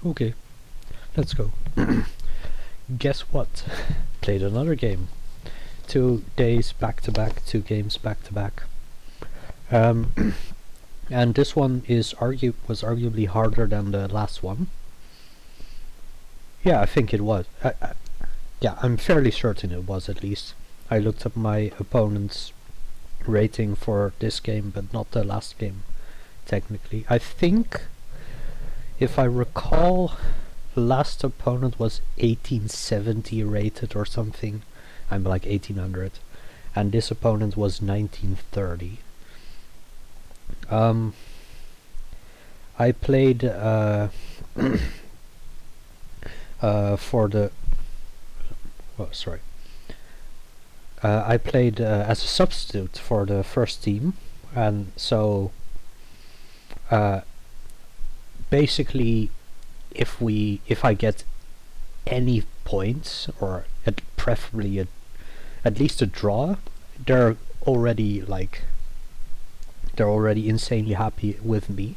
Okay, let's go. Guess what? Played another game. 2 days back to back, 2 games back to back. And this one was arguably harder than the last one. Yeah, I think it was. Yeah, I'm fairly certain it was, at least. I looked up my opponent's rating for this game, but not the last game, technically. I think, if I recall, the last opponent was 1870 rated or something. I'm like 1800. And this opponent was 1930. I played for the... Oh, sorry. I played as a substitute for the first team, and so basically, if I get any points, or preferably at least a draw, they're already insanely happy with me.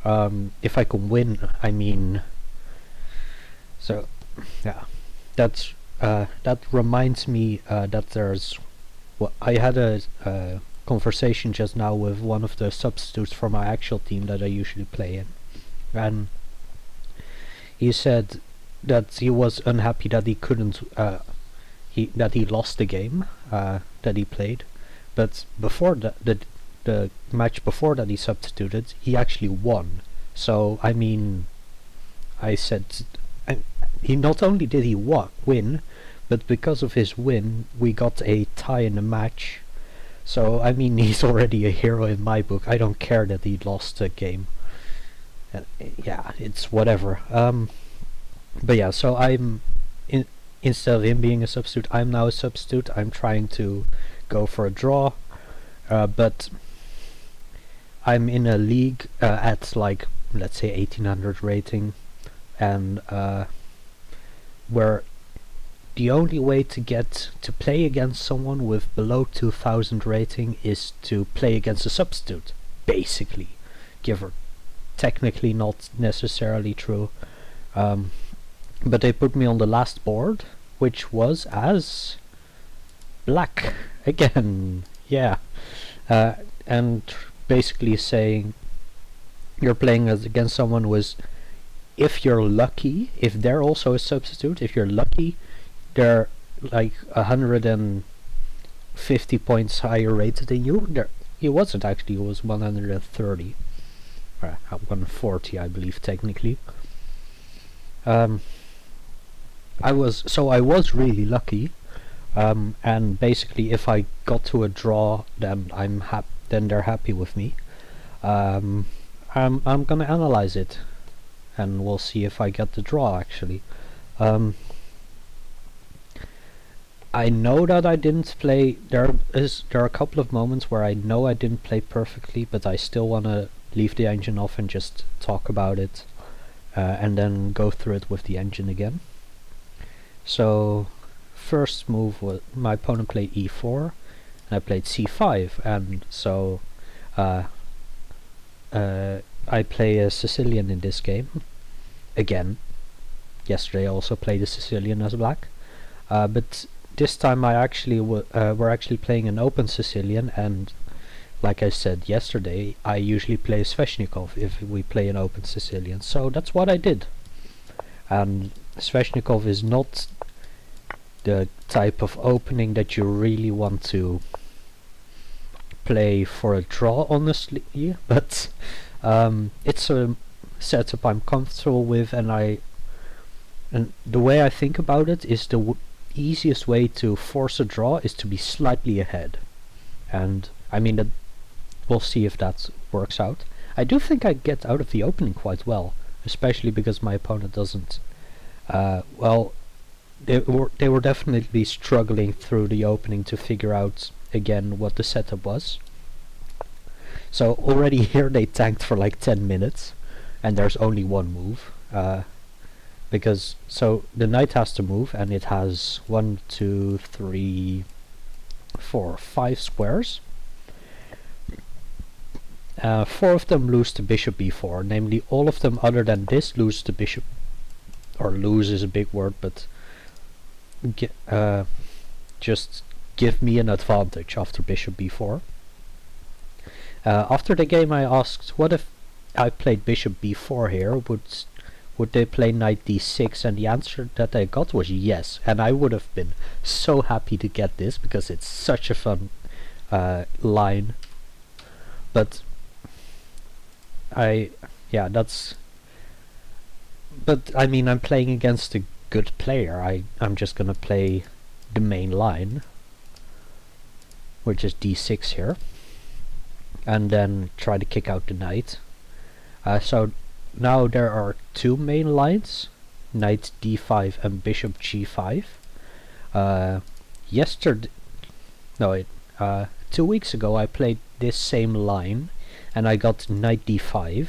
If I can win, I mean. So, yeah, that reminds me that there's. Well, I had a conversation just now with one of the substitutes for my actual team that I usually play in, and he said that he was unhappy that he couldn't. That he lost the game that he played, but before the match before that he substituted, he actually won. So I mean, I said, he not only did he win, but because of his win, we got a tie in the match. So I mean, he's already a hero in my book. I don't care that he lost the game. Yeah, it's whatever. But yeah, so instead of him being a substitute, I'm now a substitute. I'm trying to go for a draw, but I'm in a league at like, let's say, 1800 rating, and where the only way to get to play against someone with below 2000 rating is to play against a substitute, basically. Technically not necessarily true, but they put me on the last board, which was as black again. Yeah, and basically saying you're playing against someone with, if you're lucky, if they're also a substitute, if you're lucky, they're like 150 points higher rated than you. It wasn't actually, it was 130. 140, I believe, technically. I was really lucky, and basically, if I got to a draw, then then they're happy with me. I'm gonna analyze it, and we'll see if I get the draw. Actually, I know that I didn't play. There are a couple of moments where I know I didn't play perfectly, but I still wanna leave the engine off and just talk about it, and then go through it with the engine again. So, first move was my opponent played e4, and I played c5, and so I play a Sicilian in this game again. Yesterday I also played a Sicilian as black, but this time I actually we're actually playing an open Sicilian, and like I said yesterday, I usually play Sveshnikov if we play an open Sicilian, so that's what I did. And Sveshnikov is not the type of opening that you really want to play for a draw, honestly, but it's a setup I'm comfortable with, and the way I think about it is the easiest way to force a draw is to be slightly ahead, and I mean that we'll see if that works out. I do think I get out of the opening quite well, especially because my opponent doesn't. Well, they were definitely struggling through the opening to figure out again what the setup was. So already here they tanked for like 10 minutes, and there's only one move. Because so the knight has to move, and it has 1, 2, 3, 4, 5 squares. 4 of them lose to bishop b4, namely all of them other than this lose to bishop, or lose is a big word, but just give me an advantage after bishop b4. After the game I asked, what if I played bishop b4 here, would they play knight d6, and the answer that I got was yes, and I would have been so happy to get this because it's such a fun line. But I mean, I'm playing against a good player. I'm just gonna play the main line, which is d6 here, and then try to kick out the knight. So now there are 2 main lines, knight d5 and bishop g5. 2 weeks ago I played this same line and I got knight d5.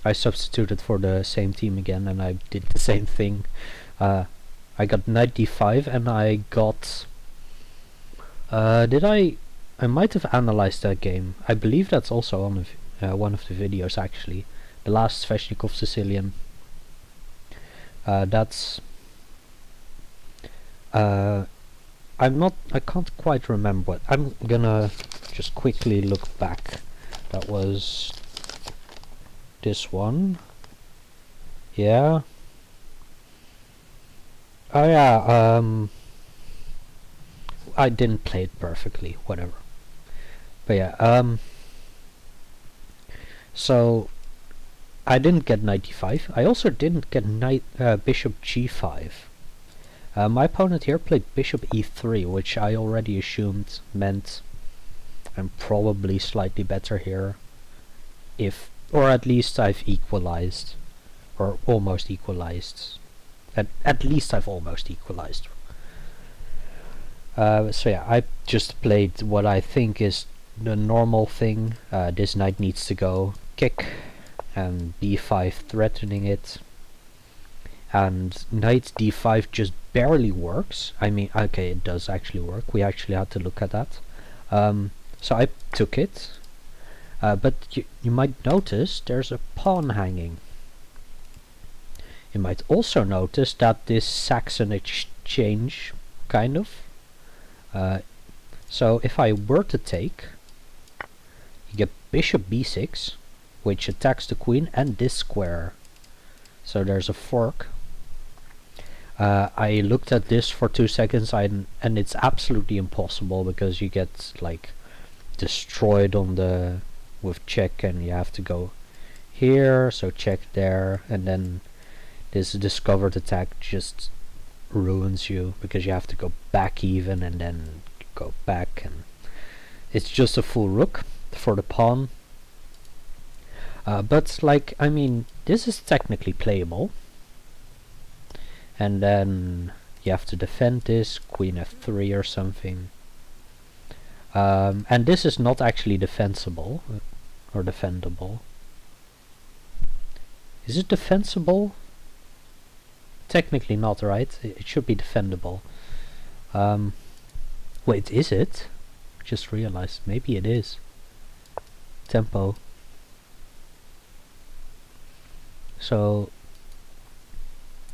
I substituted for the same team again and I did the same thing. I got knight d5 and I got... I might have analyzed that game. I believe that's also on one of the videos actually. The last Sveshnikov Sicilian. I can't quite remember what. I'm gonna just quickly look back. That was this one. Yeah. Oh yeah, I didn't play it perfectly, whatever. But yeah, so I didn't get knight d5. I also didn't get bishop g5. My opponent here played bishop e3, which I already assumed meant I'm probably slightly better here, or at least I've equalized, or almost equalized. At least I've almost equalized. So yeah, I just played what I think is the normal thing. This knight needs to go kick, and d5 threatening it, and knight d5 just barely works. I mean, okay, it does actually work. We actually had to look at that. So I took it, but you might notice there's a pawn hanging. You might also notice that this sacks an exchange, kind of. So if I were to take, you get bishop b6, which attacks the queen and this square. So there's a fork. I looked at this for 2 seconds and it's absolutely impossible because you get like destroyed on the with check, and you have to go here, so check there, and then this discovered attack just ruins you because you have to go back even and then go back, and it's just a full rook for the pawn. But like, I mean, this is technically playable, and then you have to defend this, queen f3 or something, and this is not actually defensible or defendable. Is it defensible? Technically not, right? It should be defendable. Wait, is it? Just realized, maybe it is. Tempo. So,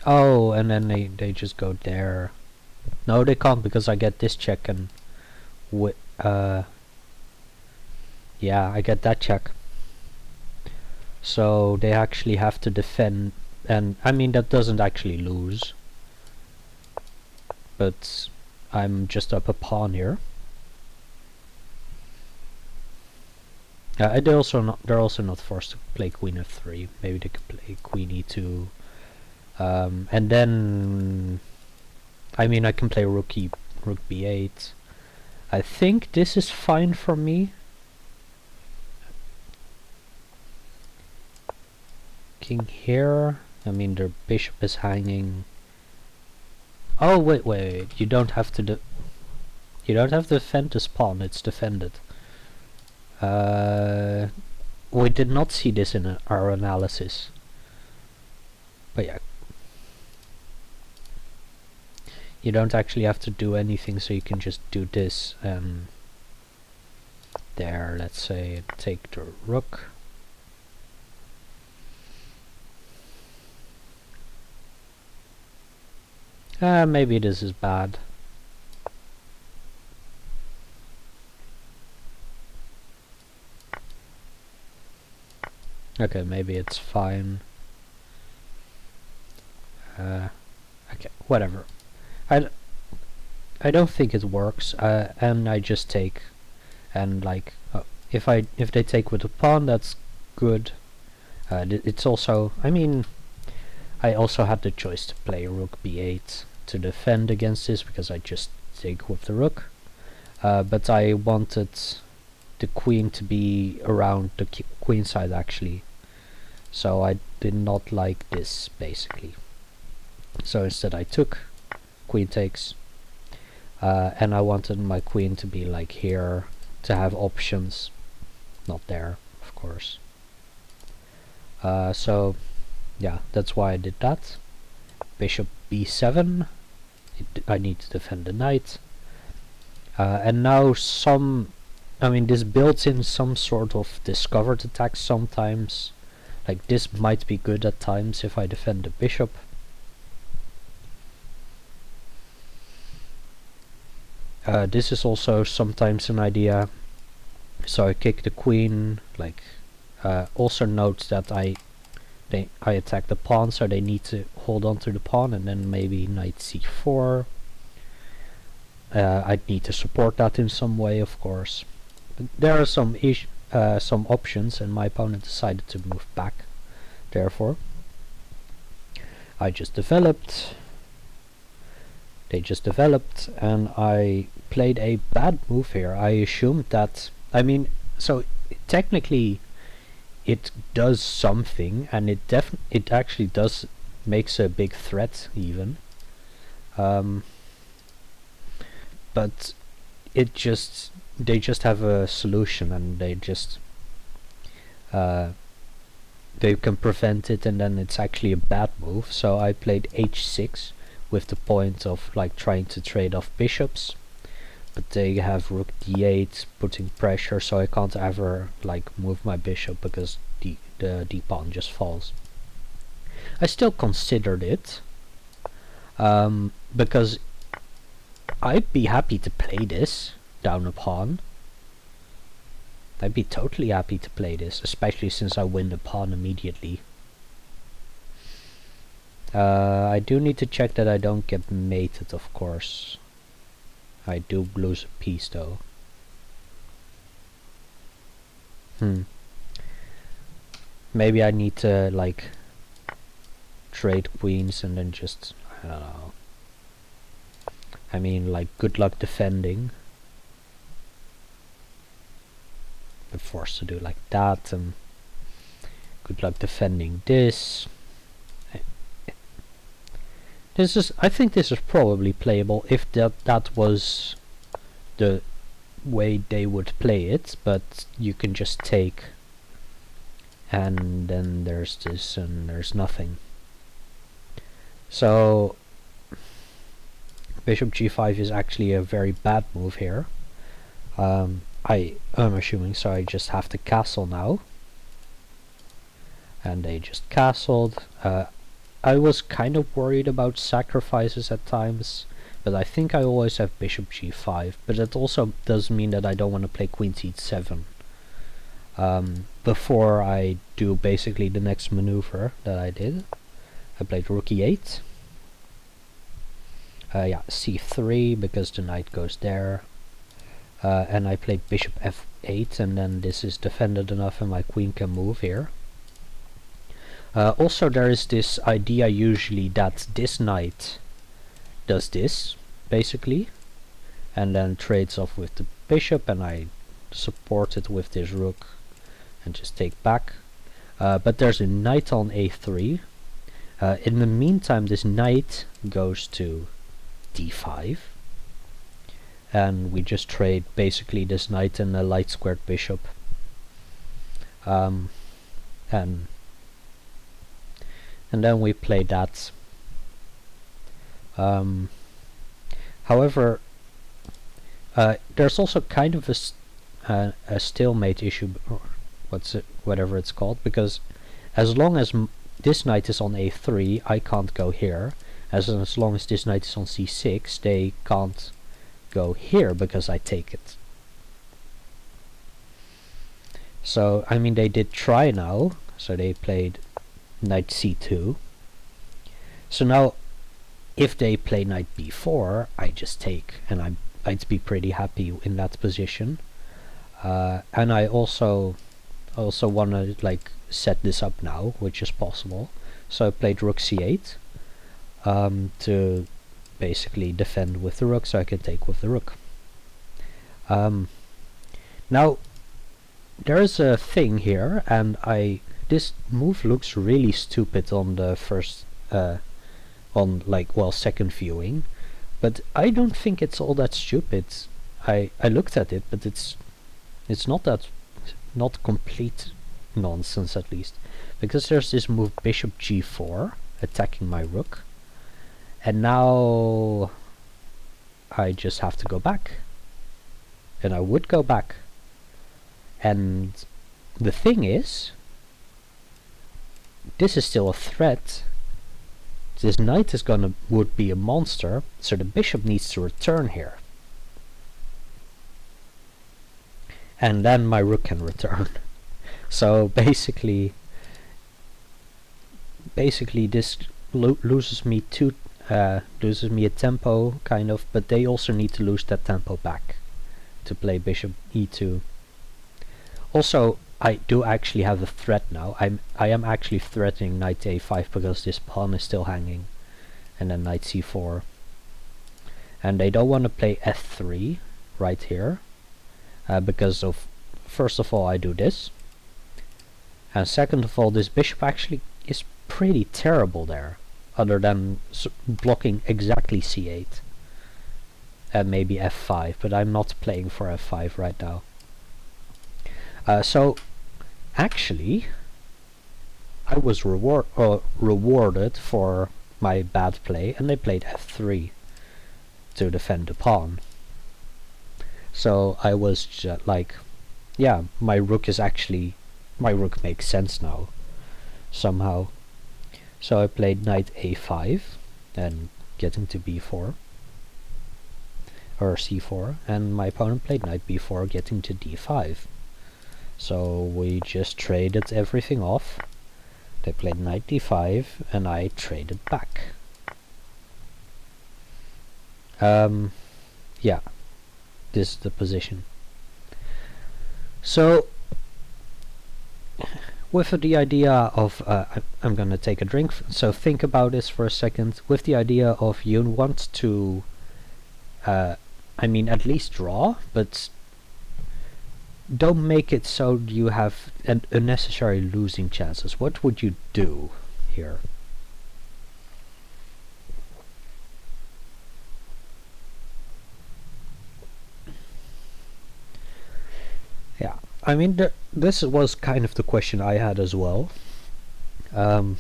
oh, and then they just go there. No, they can't, because I get this check, and yeah, I get that check. So they actually have to defend, and I mean that doesn't actually lose, but I'm just up a pawn here. They're also not forced to play queen f3. Maybe they could play queen e2, and then I mean I can play rook b8. I think this is fine for me. King here. I mean their bishop is hanging. Oh wait! You don't have to defend this pawn. It's defended. We did not see this in our analysis, but yeah, you don't actually have to do anything, so you can just do this, and there, let's say, take the rook. Maybe this is bad. Okay, maybe it's fine. Okay, whatever. I don't think it works, and I just take, and like, if they take with the pawn, that's good. It's also, I mean, I also had the choice to play rook b8 to defend against this, because I just take with the rook. But I wanted the queen to be around the queen side, actually. So I did not like this, basically. So instead I took, queen takes, and I wanted my queen to be like here, to have options. Not there, of course. So yeah, that's why I did that. Bishop b7. I need to defend the knight. And now this builds in some sort of discovered attack sometimes. Like, this might be good at times if I defend the bishop. This is also sometimes an idea. So I kick the queen, like, also note that I attack the pawn, so they need to hold on to the pawn, and then maybe knight c4. I'd need to support that in some way, of course. But there are some options, and my opponent decided to move back. Therefore, I just developed. They just developed, and I played a bad move here. I assumed that, so technically it does something, and it actually does, makes a big threat even. But they just have a solution, and they can prevent it, and then it's actually a bad move. So I played h6 with the point of like trying to trade off bishops, but they have rook d8 putting pressure, so I can't ever like move my bishop because the d-pawn just falls. I still considered it, because I'd be happy to play this down a pawn. I'd be totally happy to play this, especially since I win the pawn immediately. I do need to check that I don't get mated, of course. I do lose a piece though. Maybe I need to like trade queens and then just, I don't know. I mean, like, good luck defending. I'm forced to do like that, and good luck defending this. I think this is probably playable if that was the way they would play it, but you can just take, and then there's this, and there's nothing. So bishop g5 is actually a very bad move here. I'm assuming, so I just have to castle now. And they just castled. I was kind of worried about sacrifices at times, but I think I always have bishop g5. But that also does mean that I don't want to play queen c7 before I do basically the next maneuver that I did. I played rook e8. Yeah, c3 because the knight goes there. And I played bishop f8, and then this is defended enough and my queen can move here. Also, there is this idea usually that this knight does this, basically, and then trades off with the bishop, and I support it with this rook and just take back. But there's a knight on a3. In the meantime, this knight goes to d5, and we just trade basically this knight and a light squared bishop. And then we play that. However, there's also kind of a stalemate issue, or whatever it's called, because as long as this knight is on a3, I can't go here. As long as this knight is on c6, they can't go here because I take it. So, I mean, they did try now, so they played knight c2. So now, if they play knight b4, I just take, and I'd be pretty happy in that position. And I also want to like set this up now, which is possible. So I played rook c8 to basically defend with the rook, so I can take with the rook. Now there is a thing here, and this move looks really stupid on the first second viewing, but I don't think it's all that stupid. I looked at it, but it's not complete nonsense, at least, because there's this move bishop g4 attacking my rook, and now I just have to go back, and I would go back. And the thing is, this is still a threat. This knight would be a monster, so the bishop needs to return here. And then my rook can return. So basically this loses me a tempo, kind of, but they also need to lose that tempo back to play bishop e2. Also, I do actually have a threat now. I am actually threatening knight a5 because this pawn is still hanging, and then knight c4. And they don't want to play f3 right here, because of, first of all, I do this, and second of all, this bishop actually is pretty terrible there, other than blocking exactly c8 and maybe f5, but I'm not playing for f5 right now. So actually I was rewarded for my bad play, and they played f3 to defend the pawn. So I was just like, yeah, my rook makes sense now somehow. So I played knight a5 and getting to b4 or c4, and my opponent played knight b4 getting to d5. So we just traded everything off. They played knight d5 and I traded back. Yeah, this is the position. So with the idea of I'm gonna take a drink, so think about this for a second. With the idea of you want to I mean, at least draw, but don't make it so you have unnecessary losing chances. What would you do here? Yeah, I mean, this was kind of the question I had as well. And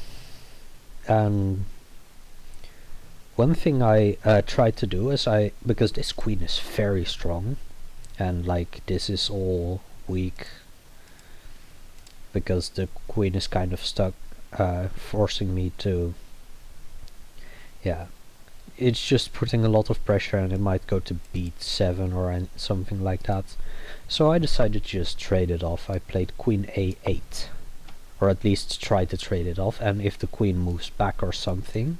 one thing I tried to do is because this queen is very strong, and like this is all weak because the queen is kind of stuck, forcing me to, yeah, it's just putting a lot of pressure, and it might go to b7 or something like that. So I decided to just trade it off. I played queen a8, or at least try to trade it off, and if the queen moves back or something,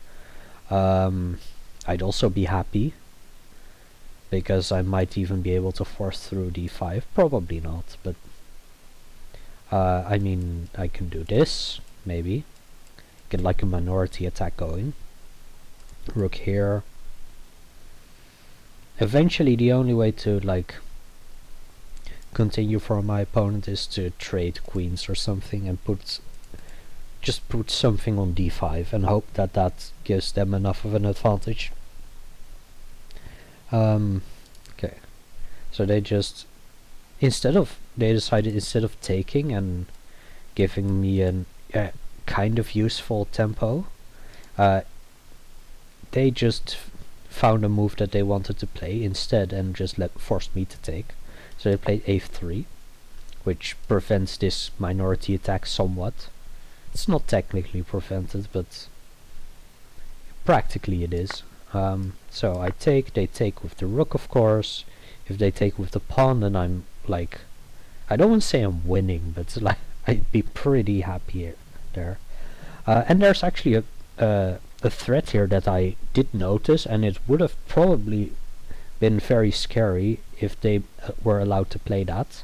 I'd also be happy, because I might even be able to force through d5. Probably not, but I mean, I can do this, maybe. Get like a minority attack going. Rook here. Eventually the only way to like continue for my opponent is to trade queens or something and just put something on d5 and hope that that gives them enough of an advantage. Okay, so they decided instead of taking and giving me a kind of useful tempo, they just found a move that they wanted to play instead and just forced me to take. So they played a3, which prevents this minority attack somewhat. It's not technically prevented, but practically it is. So I take, they take with the rook, of course. If they take with the pawn, then I'm like, I don't want to say I'm winning, but like I'd be pretty happy there. And there's actually a threat here that I did notice, and it would have probably been very scary if they were allowed to play that.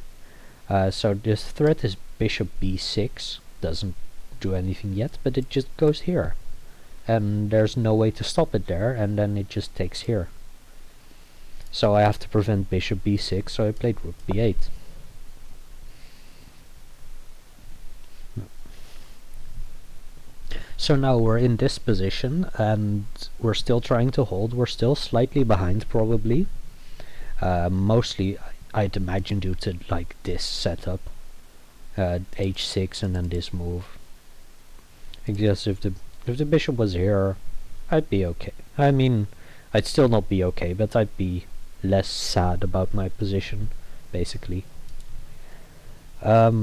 So this threat is bishop b6. Doesn't do anything yet, but it just goes here. And there's no way to stop it there, and then it just takes here. So I have to prevent bishop b6, so I played rook b8. So now we're in this position, and we're still trying to hold. We're still slightly behind, probably. Mostly, I'd imagine, due to like this setup. H6 and then this move. I guess if the bishop was here, I'd be okay. I mean, I'd still not be okay, but I'd be less sad about my position, basically. Yeah.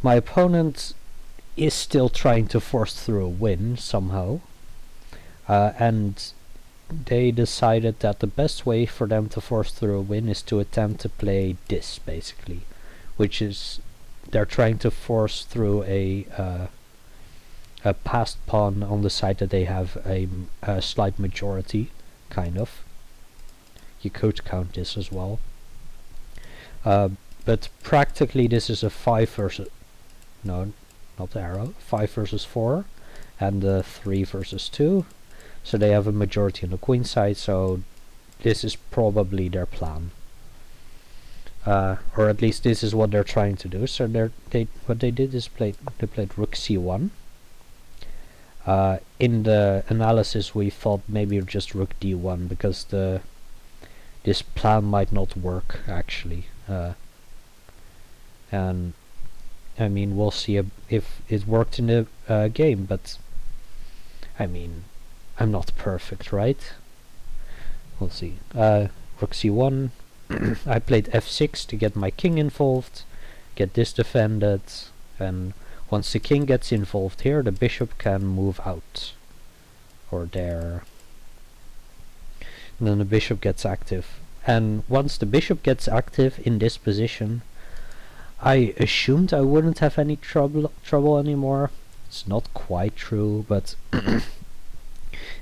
My opponent is still trying to force through a win somehow, and they decided that the best way for them to force through a win is to attempt to play this, basically, which is they're trying to force through a passed pawn on the side that they have a slight majority, kind of. You could count this as well. But practically this is a 5 versus... No, not the arrow. 5 versus 4 and 3 versus 2. So they have a majority on the queen side, so this is probably their plan. Or at least this is what they're trying to do. So what they did is they played rook c1. In the analysis we thought maybe just rook d1 because this plan might not work actually. And I mean, we'll see if it worked in the game, but I mean, I'm not perfect, right? We'll see. Rook c1. I played f6 to get my king involved, get this defended, and once the king gets involved here, the bishop can move out. Or there. And then the bishop gets active. And once the bishop gets active in this position, I assumed I wouldn't have any trouble anymore. It's not quite true, but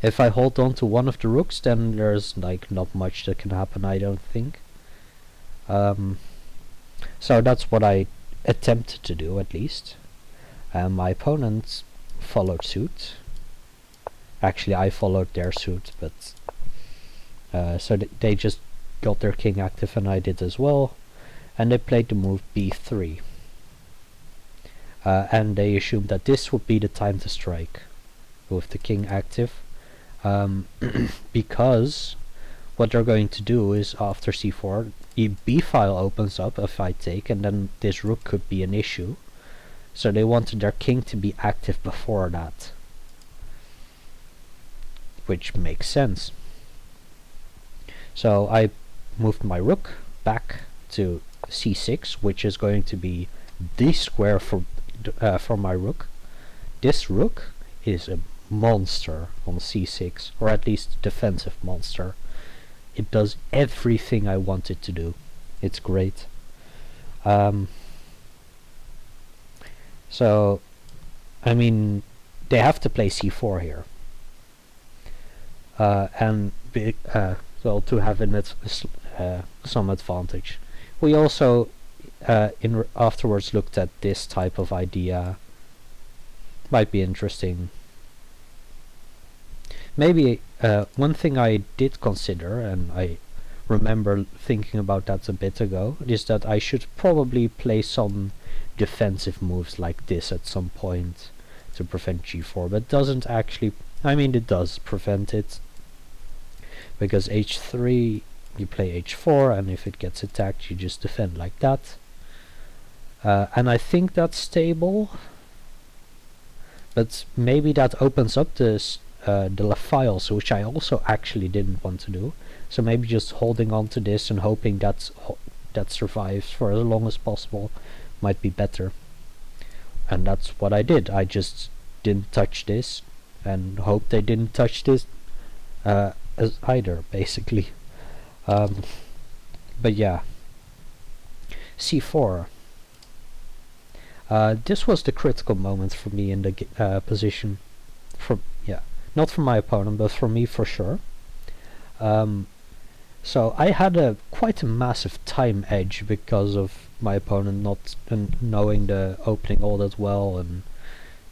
if I hold on to one of the rooks, then there's like not much that can happen, I don't think. So that's what I attempted to do, at least. My opponent followed suit. Actually, I followed their suit, but so they just got their king active, and I did as well. And they played the move b3. And they assumed that this would be the time to strike with the king active. Because what they're going to do is after c4, the b file opens up if I take, and then this rook could be an issue. So they wanted their king to be active before that. Which makes sense. So I moved my rook back to c6, which is going to be the square for my rook. This rook is a monster on c6, or at least defensive monster. It does everything I want it to do. It's great. So, I mean, they have to play c4 here. And well, to have some advantage. We also afterwards looked at this type of idea. Might be interesting. Maybe one thing I did consider, and I remember thinking about that a bit ago, is that I should probably play some defensive moves like this at some point to prevent g4, but doesn't actually... I mean, it does prevent it, because h3, you play h4, and if it gets attacked, you just defend like that. And I think that's stable, but maybe that opens up this the files, which I also actually didn't want to do. So maybe just holding on to this and hoping that survives for as long as possible might be better. And that's what I did. I just didn't touch this and hope they didn't touch this as either, basically. But yeah, c4. This was the critical moment for me in the position. Not for my opponent, but for me for sure. So I had quite a massive time edge because of my opponent not knowing the opening all that well and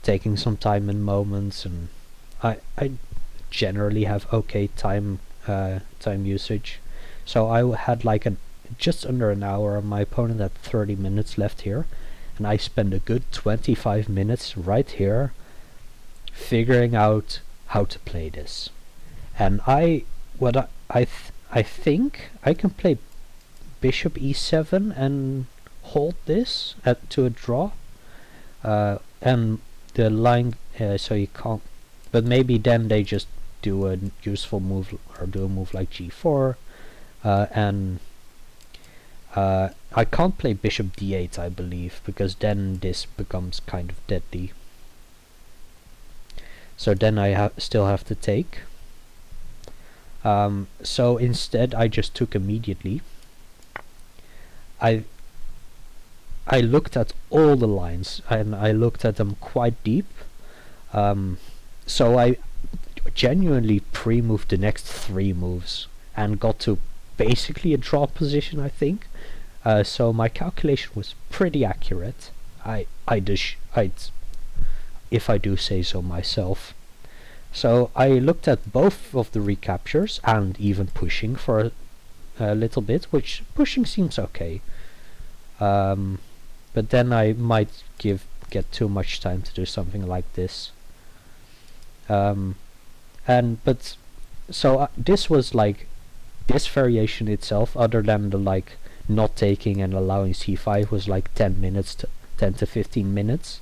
taking some time in moments, and I generally have okay time usage. So I had like just under an hour, and my opponent had 30 minutes left here, and I spent a good 25 minutes right here figuring out how to play this. And I think I can play bishop e7 and hold this to a draw, and the line, so you can't, but maybe then they just do a useful move, or do a move like g4, and I can't play bishop d8, I believe, because then this becomes kind of deadly. So then I still have to take. So instead I just took immediately. I looked at all the lines, and I looked at them quite deep. So I genuinely pre-moved the next 3 moves and got to basically a draw position, I think. So my calculation was pretty accurate. If I do say so myself. So I looked at both of the recaptures and even pushing for a little bit, which pushing seems okay. But then I might get too much time to do something like this. This was like, this variation itself, other than the like not taking and allowing c5, was like 10 to 15 minutes,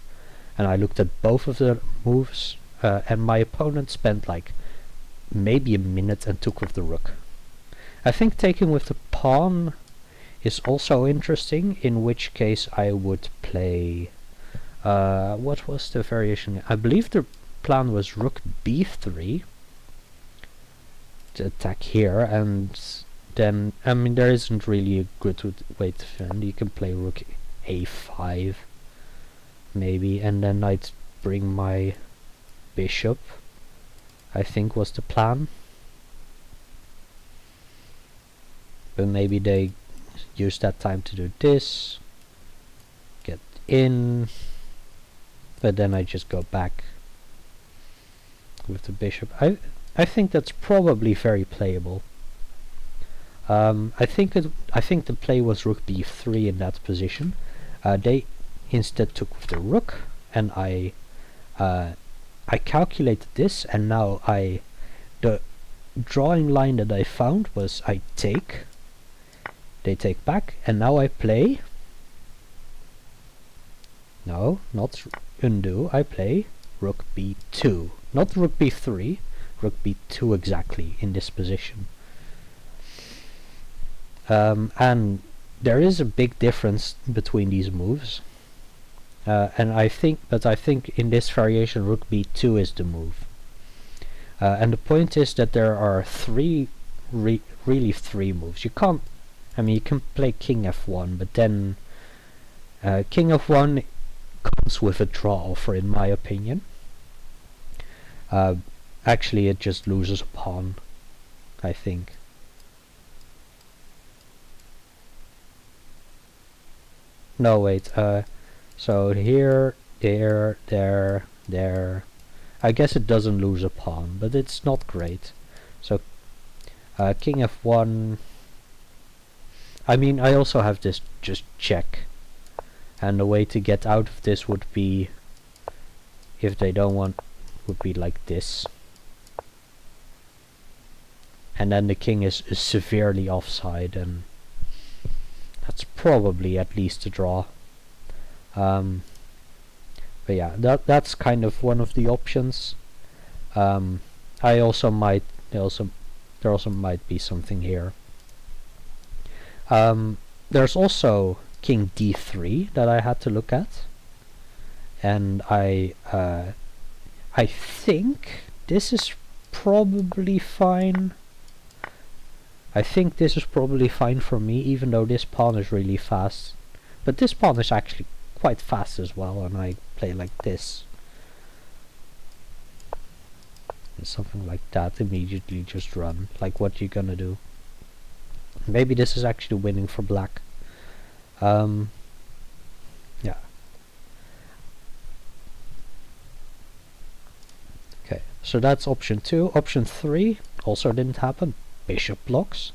and I looked at both of the moves, and my opponent spent like maybe a minute and took with the rook. I think taking with the pawn is also interesting, in which case I would play, what was the variation? I believe the plan was rook b3 to attack here, and then, I mean, there isn't really a good way to defend. You can play rook a5 maybe, and then I'd bring my bishop, I think was the plan. But maybe they use that time to do this, get in, but then I just go back with the bishop. I think that's probably very playable. I think the play was rook b3 in that position. They instead took with the rook, and I calculated this, and now the drawing line that I found was I take, they take back, and now I play, no, not undo, I play rook b2, not rook b3, rook b2 exactly in this position. And there is a big difference between these moves, and I think in this variation rook b2 is the move. And the point is that there are really three moves. You can't, I mean, you can play king f1, but then king f1 comes with a draw offer, in my opinion. Actually, it just loses a pawn, I think. No, wait, so here, there, there. I guess it doesn't lose a pawn, but it's not great. So, king f1. I mean, I also have this just check. And the way to get out of this would be, if they don't want, would be like this. And then the king is severely offside, and that's probably at least a draw. But yeah, that's kind of one of the options. I also might there also might be something here. There's also king d3 that I had to look at, and I think this is probably fine. I think this is probably fine for me, even though this pawn is really fast. But this pawn is actually quite fast as well, and I play like this. And something like that, immediately just run. Like, what you gonna do? Maybe this is actually winning for black. Yeah. Okay, so that's option 2. Option 3 also didn't happen. Bishop blocks.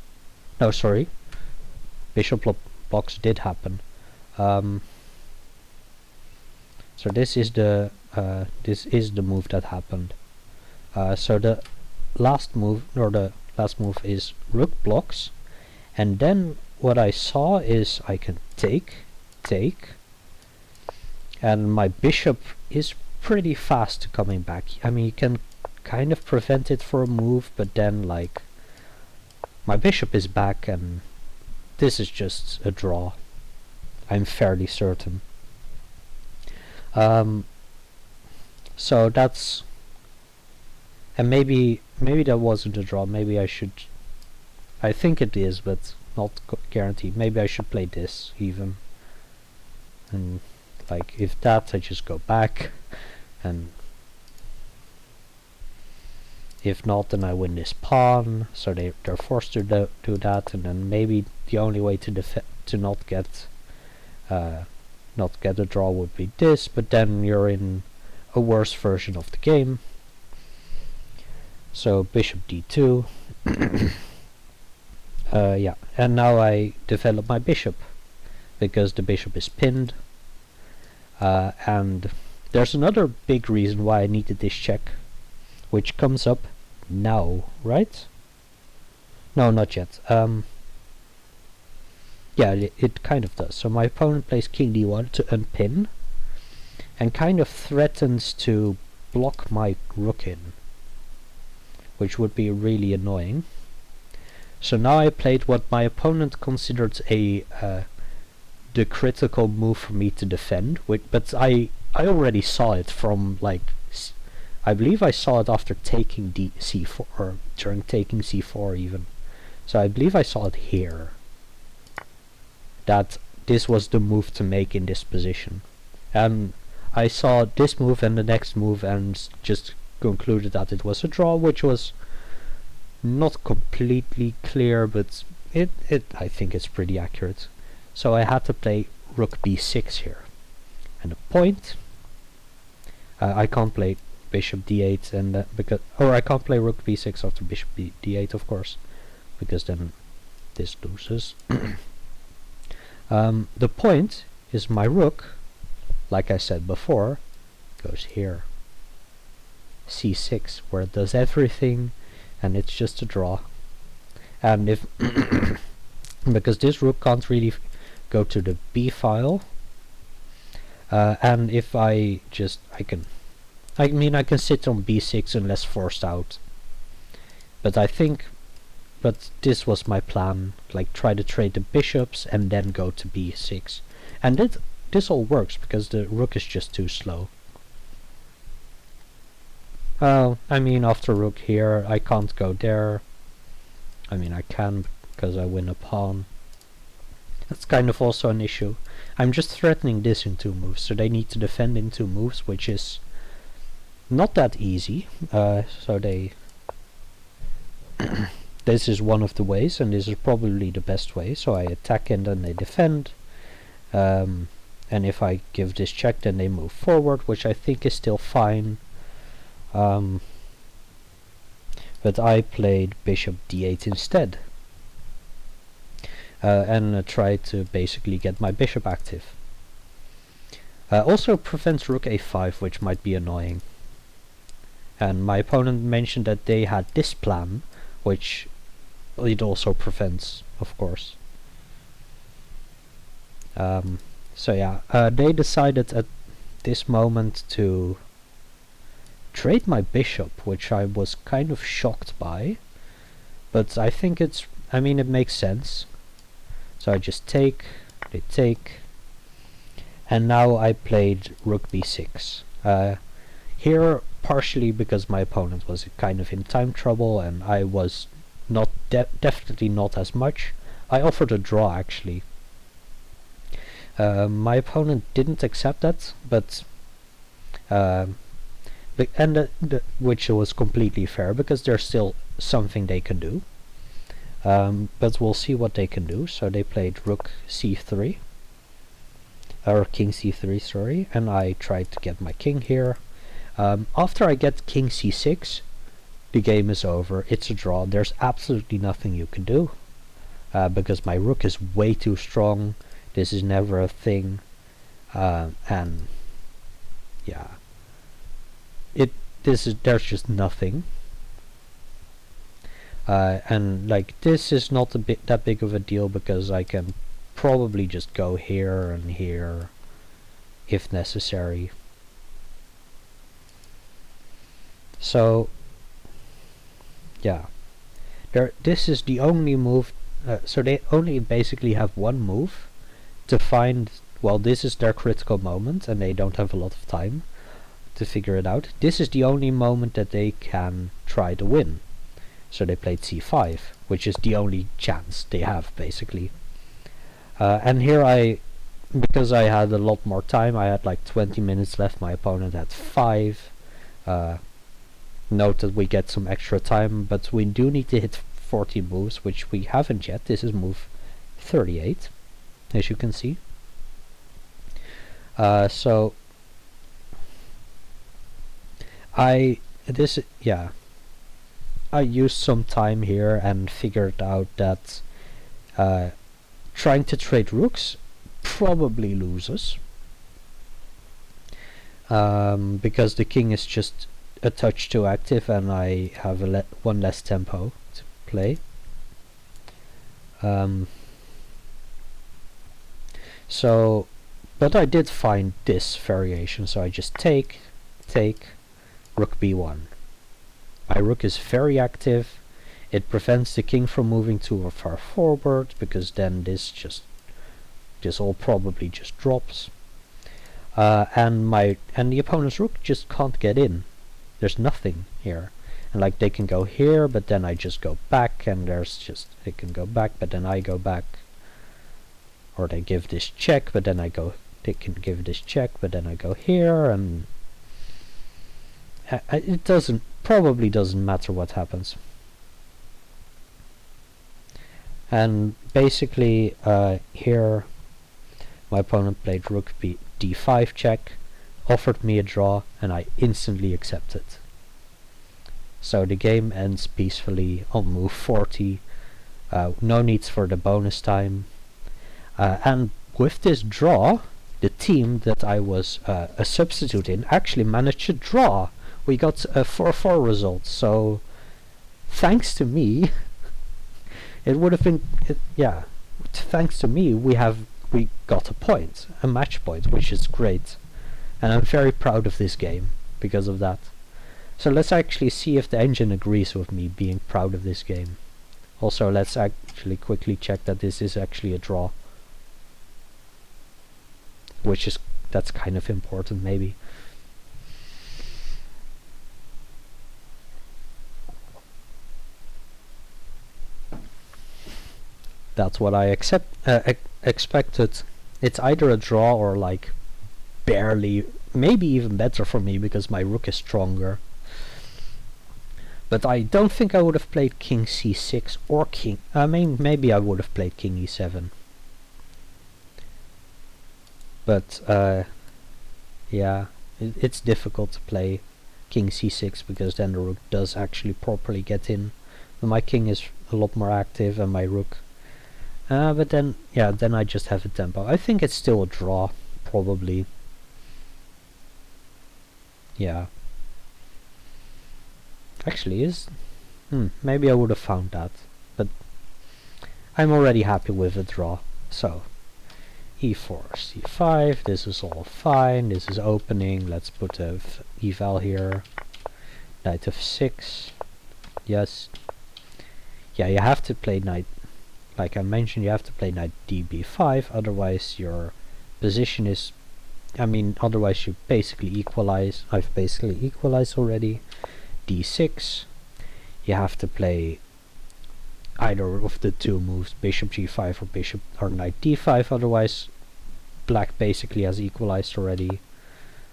No, sorry. Bishop blocks did happen. So this is the move that happened. So the last move is rook blocks, and then what I saw is I can take, and my bishop is pretty fast coming back. I mean, you can kind of prevent it for a move, but then like my bishop is back, and this is just a draw. I'm fairly certain. So that's, and maybe that wasn't a draw. Maybe I should. I think it is, but not guaranteed. Maybe I should play this even. And like, if that, I just go back, and if not, then I win this pawn. So they're forced to do that, and then maybe the only way to not get a draw would be this. But then you're in a worse version of the game. So bishop d2. Yeah, and now I develop my bishop because the bishop is pinned. And there's another big reason why I needed this check, which comes up now, right? No, not yet. Yeah, it kind of does. So my opponent plays king d1 to unpin, and kind of threatens to block my rook in, which would be really annoying. So now I played what my opponent considered the critical move for me to defend, but I already saw it from, like, I believe I saw it after taking c4, or during taking c4 even. So I believe I saw it here, that this was the move to make in this position. And I saw this move and the next move and just concluded that it was a draw, which was not completely clear, but I think it's pretty accurate. So I had to play rook b6 here, and the point, I can't play bishop d8, and I can't play rook b6 after bishop d8, of course, because then this loses. The point is my rook, like I said before, goes here, c6, where it does everything, and it's just a draw. And if because this rook can't really go to the b file, and if I can sit on b6 unless forced out, but this was my plan, like try to trade the bishops and then go to b6, and this all works because the rook is just too slow. Well, I mean, after rook here, I can't go there. I mean, I can because I win a pawn. That's kind of also an issue. I'm just threatening this in 2 moves, so they need to defend in 2 moves, which is not that easy. So they this is one of the ways, and this is probably the best way. So I attack and then they defend. And if I give this check, then they move forward, which I think is still fine. But I played bishop d8 instead, and tried to basically get my bishop active. Also prevents rook a5, which might be annoying. And my opponent mentioned that they had this plan, which it also prevents, of course. So yeah, they decided at this moment to trade my bishop, which I was kind of shocked by. But I think I mean, it makes sense. So I just take, they take, and now I played rook b6. Here, partially because my opponent was kind of in time trouble, and I was not definitely not as much. I offered a draw, actually. My opponent didn't accept that, but which was completely fair, because there's still something they can do. But we'll see what they can do. So they played rook c3, or king c3, sorry, and I tried to get my king here. After I get king c6, the game is over. It's a draw. There's absolutely nothing you can do, because my rook is way too strong. This is never a thing, and yeah, there's just nothing. And like, this is not that big of a deal, because I can probably just go here and here if necessary. So yeah, this is the only move. So they only basically have one move to find. Well, this is their critical moment, and they don't have a lot of time to figure it out. This is the only moment that they can try to win. So they played c5, which is the only chance they have, basically. And here because I had a lot more time, I had like 20 minutes left, my opponent had 5. Note that we get some extra time, but we do need to hit 40 moves, which we haven't yet. This is move 38, as you can see. So I used some time here and figured out that trying to trade rooks probably loses, because the king is just a touch too active, and I have one less tempo to play. So, but I did find this variation, so I just take, rook b1. My rook is very active. It prevents the king from moving too far forward, because then this all probably just drops. And the opponent's rook just can't get in. There's nothing here. And like, they can go here, but then I just go back, and they can go back, but then I go back. Or they give this check, but then they can give this check, but then I go here, and it probably doesn't matter what happens. And basically, here my opponent played rook d5 check, offered me a draw, and I instantly accepted. So the game ends peacefully on move 40. No needs for the bonus time. And with this draw, the team that I was a substitute in actually managed to draw. We got a 4-4 result, so thanks to me, it would have been, thanks to me, we got a match point, which is great. And I'm very proud of this game because of that. So let's actually see if the engine agrees with me being proud of this game. Also, let's actually quickly check that this is actually a draw. That's kind of important, maybe. That's what I expected. It's either a draw or like barely, maybe even better for me, because my rook is stronger. But I don't think I would have played king c6 or king. I mean, maybe I would have played king e7. But yeah, it's difficult to play king c6, because then the rook does actually properly get in. But my king is a lot more active, and my rook. But then, yeah, then I just have a tempo. I think it's still a draw, probably. Yeah. Actually, maybe I would have found that, but I'm already happy with a draw. So, e4, c5, this is all fine, this is opening, let's put a eval here. Knight f6. Yes. Yeah, you have to play knight, like I mentioned, you have to play knight db5, otherwise your position is, otherwise you basically equalize. I've basically equalized already. d6. You have to play either of the two moves, bishop g5 or knight d5, otherwise black basically has equalized already.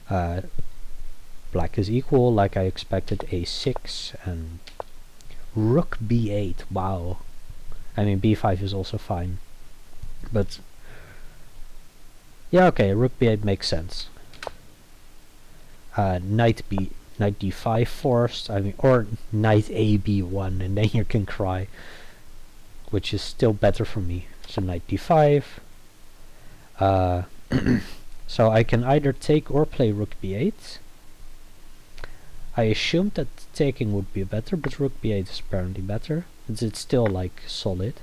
Black is equal, like I expected. a6 and rook b8. Wow. b5 is also fine, but yeah, okay, rook b8 makes sense. Knight d5 forced, or knight a b1, and then you can cry, which is still better for me. So knight d5. So I can either take or play rook b8. I assumed that taking would be better, but rook b8 is apparently better. It's still like solid.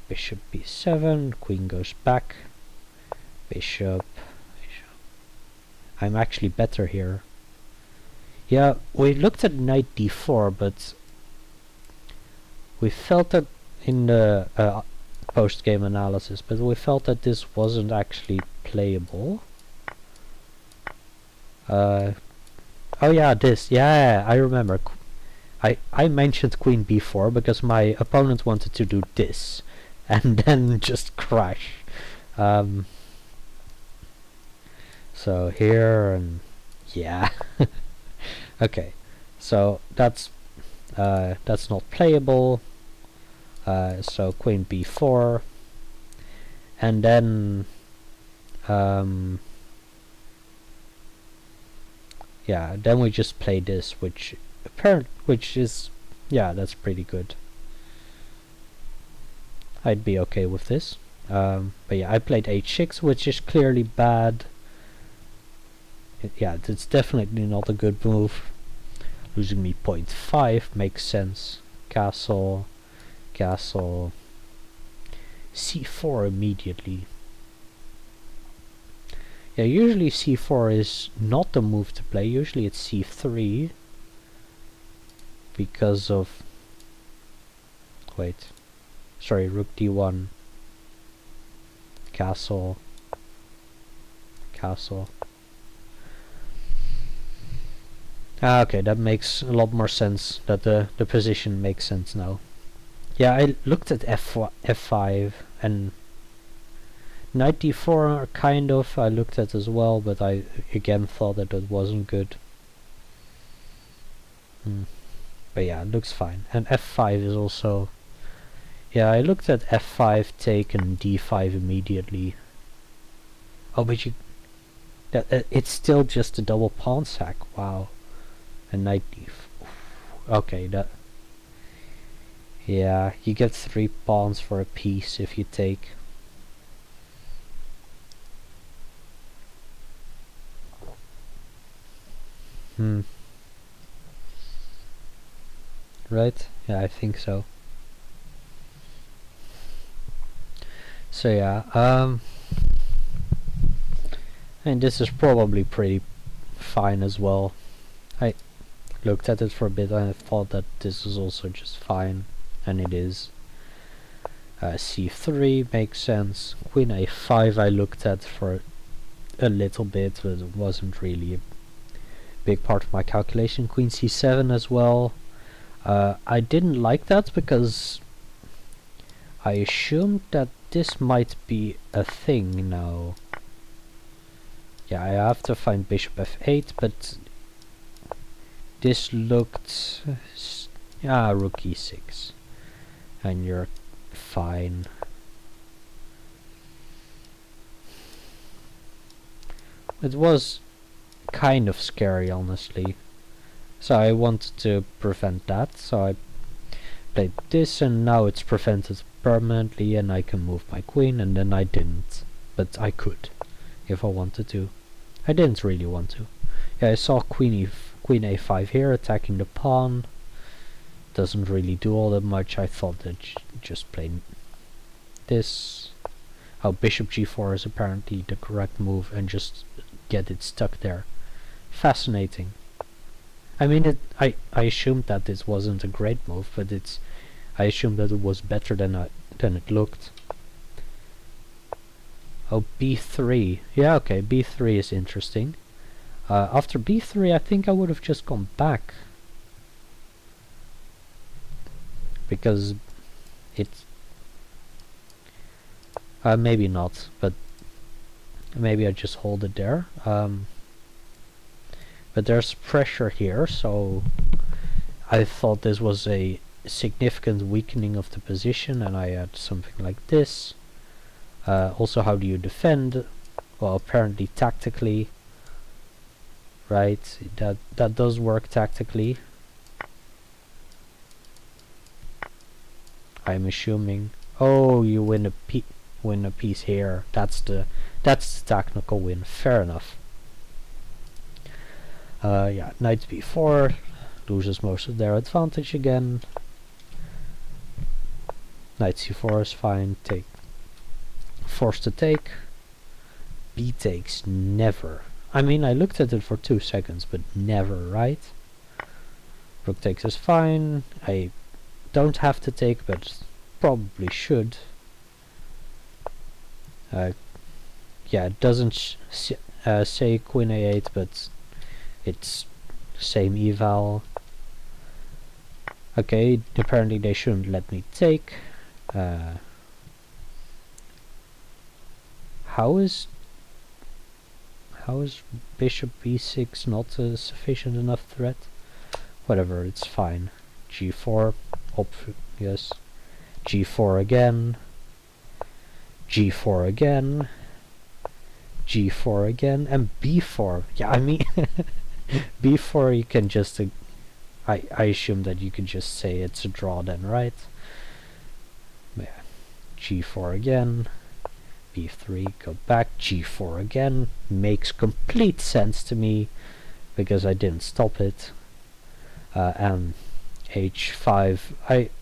Bishop b7, queen goes back. Bishop. I'm actually better here. Yeah, we looked at knight d4, but we felt that in the post-game analysis, but we felt that this wasn't actually playable. Oh yeah, this. Yeah, I remember. I mentioned queen b4 because my opponent wanted to do this and then just crash. So here, and yeah. Okay, so that's not playable. So queen b4, and then yeah, then we just play this, which is, yeah, that's pretty good. I'd be okay with this. But yeah, I played h6, which is clearly bad. Yeah, it's definitely not a good move. Losing me 0.5 makes sense. Castle, castle, c4 immediately. Yeah, usually c4 is not the move to play. Usually it's c3 because of, wait, sorry, rook d1, castle, castle. Okay, that makes a lot more sense. That the position makes sense now. Yeah, I looked at f5 and knight d4 kind of I looked at as well, but I again thought that it wasn't good. But yeah, it looks fine. And f5 is also, yeah, I looked at f5 take and d5 immediately. Oh, but it's still just a double pawn sack. Wow. And knight d4. Okay, that, yeah, you get 3 pawns for a piece if you take. Right? Yeah, I think so. So yeah, and this is probably pretty fine as well. I looked at it for a bit and I thought that this is also just fine, and it is. c3 makes sense. Queen a5 I looked at for a little bit, but it wasn't really a big part of my calculation. Queen c7 as well. I didn't like that because I assumed that this might be a thing now. Yeah, I have to find bishop f8, but this looked, yeah, rook e6, and you're fine. It was kind of scary, honestly, so I wanted to prevent that, so I played this, and now it's prevented permanently and I can move my queen, and then I didn't, but I could if I wanted to. I didn't really want to. Yeah, I saw queen a5 here attacking the pawn. Doesn't really do all that much. I thought that just play this. Oh, bishop g4 is apparently the correct move, and just get it stuck there. Fascinating. I mean, I assumed that this wasn't a great move, but I assumed that it was better than it looked. Oh, b3. Yeah, okay, b3 is interesting. After b3, I think I would have just gone back. Because it's... maybe not, but maybe I just hold it there. But there's pressure here, so I thought this was a significant weakening of the position, and I had something like this. Also, how do you defend? Well, apparently tactically, right? That does work tactically. I'm assuming. Oh, you win a piece here. That's the technical win. Fair enough. Yeah, knight b4 loses most of their advantage again. Knight c4 is fine. Take. Forced to take. B takes, never. I mean, I looked at it for 2 seconds, but never, right? Rook takes is fine. I don't have to take, but probably should. Yeah, it doesn't say queen a8, but it's same eval. Okay, apparently they shouldn't let me take. How is bishop b6 not a sufficient enough threat? Whatever, it's fine. g4, yes. g4 again. g4 again. g4 again, and b4. Yeah, I mean, b4 you can just... I assume that you can just say it's a draw then, right? Yeah. g4 again. b3, go back, g4 again. Makes complete sense to me, because I didn't stop it. And h5,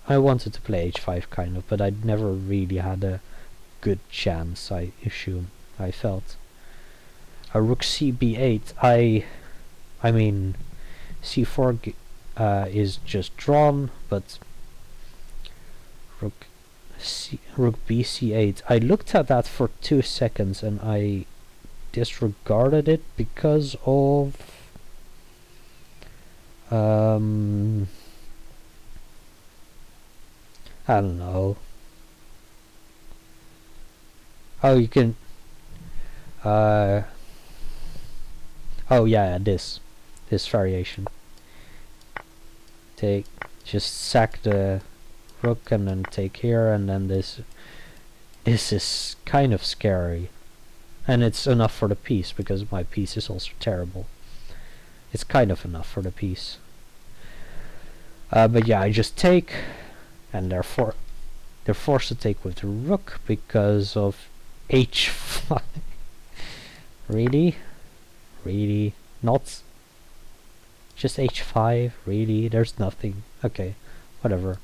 I wanted to play h5 kind of, but I never really had a good chance, I assume, I felt. Rook c b8, I mean, c4 is just drawn, but rook b c8, I looked at that for 2 seconds and I disregarded it because of I don't know. Oh, you can oh yeah, this variation. Just sack the rook and then take here, and then this is kind of scary, and it's enough for the piece because my piece is also terrible. It's kind of enough for the piece, but yeah, I just take, and therefore they're forced to take with the rook because of h5. Really not just h5, really? There's nothing. Okay, whatever.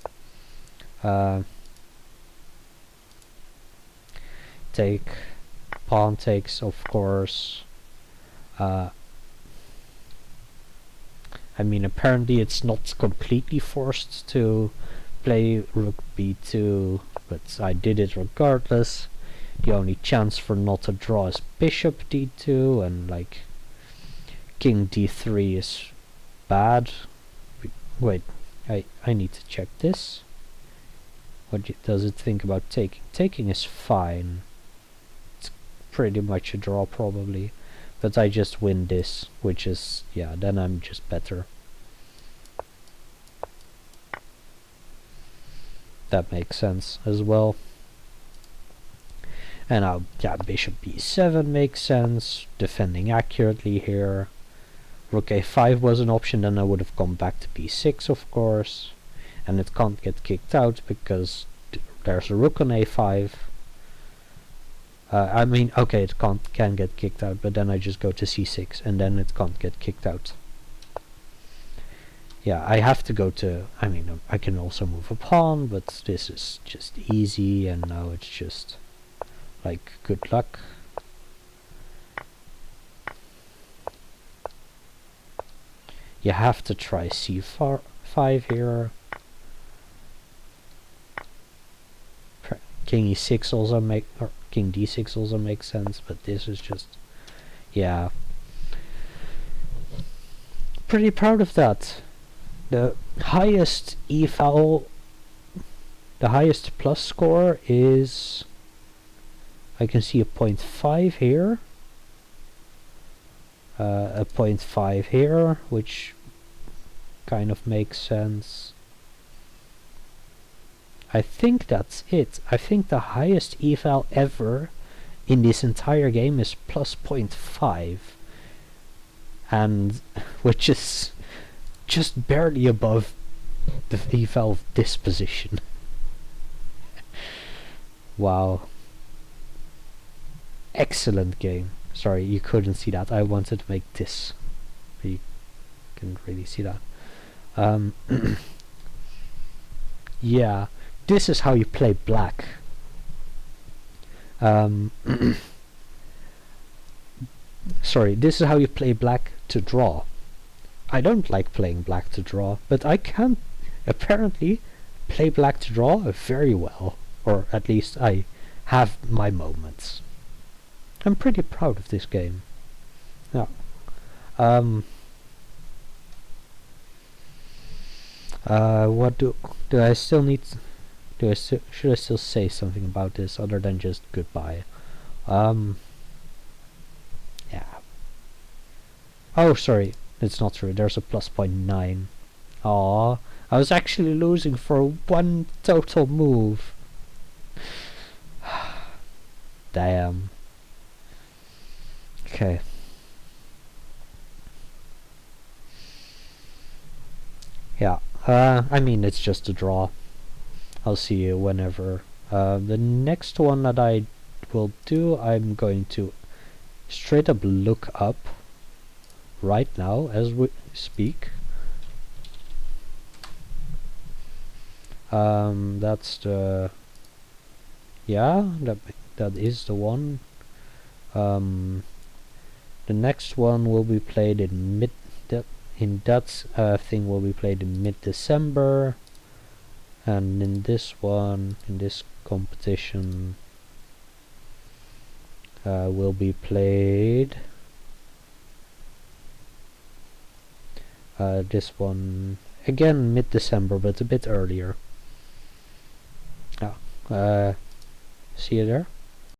Take, pawn takes, of course. I mean, apparently it's not completely forced to play rook b2, but I did it regardless. The only chance for not a draw is bishop d2, and like king d3 is bad. Wait, I need to check this. What does it think about taking? Taking is fine. It's pretty much a draw probably, but I just win this, which is, yeah, then I'm just better. That makes sense as well. And now, yeah, bishop b7 makes sense, defending accurately here. Rook a5 was an option, then I would have gone back to b6, of course. And it can't get kicked out because there's a rook on a5. I mean, okay, it can get kicked out, but then I just go to c6, and then it can't get kicked out. Yeah, I have to go to... I mean, I can also move a pawn, but this is just easy, and now it's just... like, good luck. You have to try c5 here. King e6 also or king d6 also makes sense, but this is just, yeah. Pretty proud of that. The highest eval, the highest plus score is, I can see a 0.5 here, a 0.5 here, which kind of makes sense. I think that's it. I think the highest eval ever in this entire game is plus 0.5, and which is just barely above the eval of this position. Wow. Excellent game. Sorry, you couldn't see that. I wanted to make this. You couldn't really see that. Yeah, this is how you play black. Sorry, this is how you play black to draw. I don't like playing black to draw, but I can apparently play black to draw very well. Or at least I have my moments. I'm pretty proud of this game. Yeah. What do I still need? Should I still say something about this other than just goodbye? Yeah. Oh, sorry, it's not true. There's a plus 0.9. Aw, I was actually losing for one total move. Damn. Okay. Yeah. I mean, it's just a draw. I'll see you whenever. The next one that I will do, I'm going to straight up look up right now as we speak. That's the, yeah, that is the one. The next one will be played in that thing will be played in mid-December, and in this one, in this competition, will be played this one again mid-December, but a bit earlier. See you there.